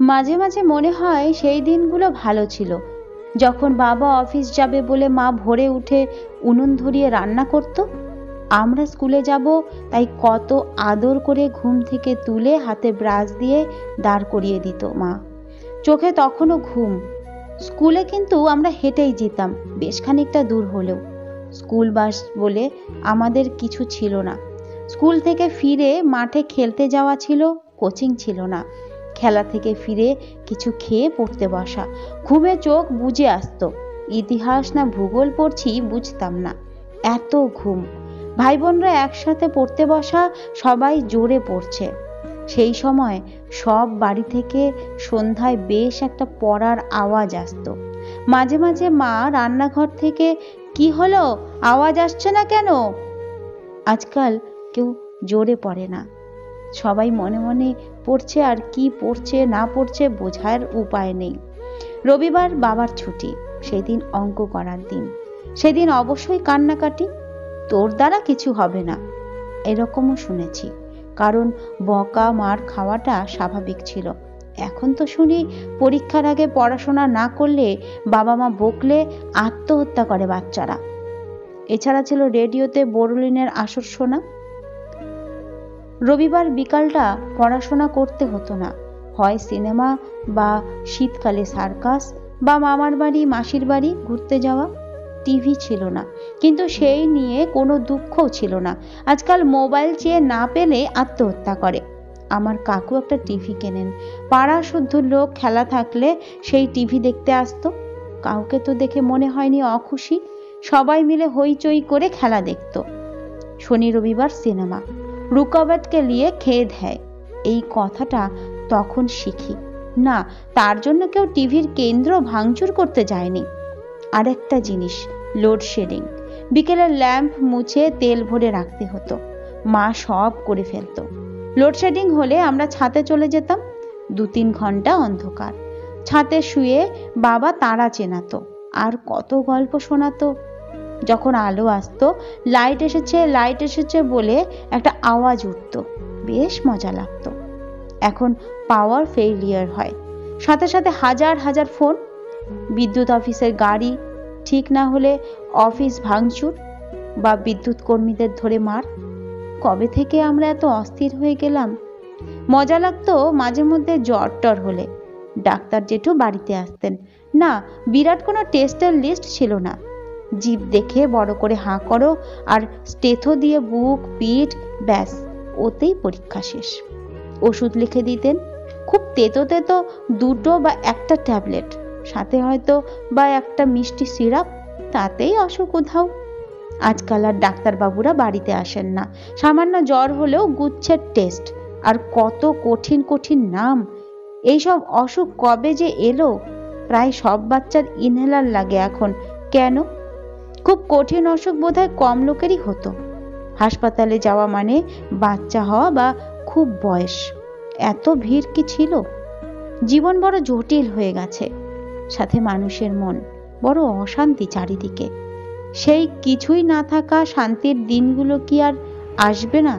মাঝে মাঝে মনে হয় সেই দিনগুলো ভালো ছিল, যখন বাবা অফিস যাবে বলে মা ভোরে উঠে উনুন ধরিয়ে রান্না করত। আমরা স্কুলে যাব তাই কত আদর করে ঘুম থেকে তুলে হাতে ব্রাশ দিয়ে দাঁড় করিয়ে দিত মা। চোখে তখনও ঘুম। স্কুলে কিন্তু আমরা হেঁটেই যেতাম, বেশ খানিকটা দূর হলেও। স্কুল বাস বলে আমাদের কিছু ছিল না। স্কুল থেকে ফিরে মাঠে খেলতে যাওয়া ছিল, কোচিং ছিল না। খেলা থেকে ফিরে কিছু খেয়ে পড়তে বসা, ঘুমে চোখ বুজে আসতো। ইতিহাস না ভূগোল পড়ছি বুঝতাম না, এত ঘুম। ভাই বোনরা একসাথে পড়তে বসা, সবাই জোরে পড়ছে। সেই সময় সব বাড়ি থেকে সন্ধ্যায় বেশ একটা পড়ার আওয়াজ আসতো। মাঝে মাঝে মা রান্নাঘর থেকে, কি হলো, আওয়াজ আসছে না কেন? আজকাল কেউ জোরে পড়ে না, সবাই মনে মনে পড়ছে, আর কি পড়ছে না পড়ছে বোঝার উপায় নেই। রবিবার বাবার ছুটি, সেদিন অঙ্ক করার দিন। সেদিন অবশ্যই কান্নাকাটি। তোর দ্বারা কিছু হবে না, এরকমও শুনেছি, কারণ বকা মার খাওয়াটা স্বাভাবিক ছিল। এখন তো শুনি পরীক্ষার আগে পড়াশোনা না করলে বাবা মা বকলে আত্মহত্যা করে বাচ্চারা। এছাড়া ছিল রেডিওতে বোরলিনের আসর শোনা। রবিবার বিকালটা পড়াশোনা করতে হতো না, হয় সিনেমা বা শীতকালে সার্কাস বা মামার বাড়ি মাসির বাড়ি ঘুরতে যাওয়া। টিভি ছিল না, কিন্তু সেই নিয়ে কোনো দুঃখও ছিল না। আজকাল মোবাইল চেয়ে না পেলে আত্মহত্যা করে। আমার কাকু একটা টিভি কেনেন, পাড়া শুদ্ধ লোক খেলা থাকলে সেই টিভি দেখতে আসতো। কাউকে তো দেখে মনে হয়নি অখুশি, সবাই মিলে হইচই করে খেলা দেখতো। শনি রবিবার সিনেমা, রুকাবটকে নিয়ে খেয়ে দেয়, এই কথাটা তখন শিখি না। তার জন্য কেউ টিভির কেন্দ্র ভাঙচুর করতে যায়নি। আরেকটা জিনিস, লোডশেডিং। বিকেলের ল্যাম্প মুছে তেল ভরে রাখতে হতো, মা সব করে ফেলতো। লোডশেডিং হলে আমরা ছাদে চলে যেতাম, 2-3 ঘন্টা অন্ধকার। ছাদে শুয়ে বাবা তারা চেনাতো, আর কত গল্প শোনাতো। যখন আলো আসতো, লাইট এসেছে লাইট এসেছে বলে একটা আওয়াজ উঠতো, বেশ মজা লাগতো। এখন পাওয়ার ফেইলিয়ার হয়, সাথে সাথে হাজার হাজার ফোন। বিদ্যুৎ অফিসের গাড়ি ঠিক না হলে অফিস ভাঙচুর বা বিদ্যুৎ কর্মীদের ধরে মার। কবে থেকে আমরা এত অস্থির হয়ে গেলাম? মজা লাগতো মাঝে মধ্যে জ্বর টর হলে ডাক্তার জেঠু বাড়িতে আসতেন না, বিরাট কোনো টেস্টের লিস্ট ছিল না। জিভ দেখে বড় করে হাঁ করো আর স্টেথো দিয়ে বুক পিঠ, ব্যাস, ওতেই পরীক্ষা শেষ। ওষুধ লিখে দিতেন, খুব তেতো তেতো 2 বা 1টা ট্যাবলেট, সাথে হয়তো বা একটা মিষ্টি সিরাপ, তাতেই অসুখ উধাও। আজকাল আর ডাক্তারবাবুরা বাড়িতে আসেন না, সামান্য জ্বর হলেও গুচ্ছের টেস্ট, আর কত কঠিন কঠিন নাম। এইসব অসুখ কবে যে এলো? প্রায় সব বাচ্চার ইনহেলার লাগে এখন, কেন? খুব কঠিন অসুখ বোধহয় কম লোকেরই হতো। হাসপাতালে যাওয়া মানে বাচ্চা হওয়া বা খুব বয়স। এত ভিড় কি ছিল? জীবন বড় জটিল হয়ে গেছে, সাথে মানুষের মন বড় অশান্তি চারিদিকে। সেই কিছুই না থাকা শান্তির দিনগুলো কি আর আসবে না?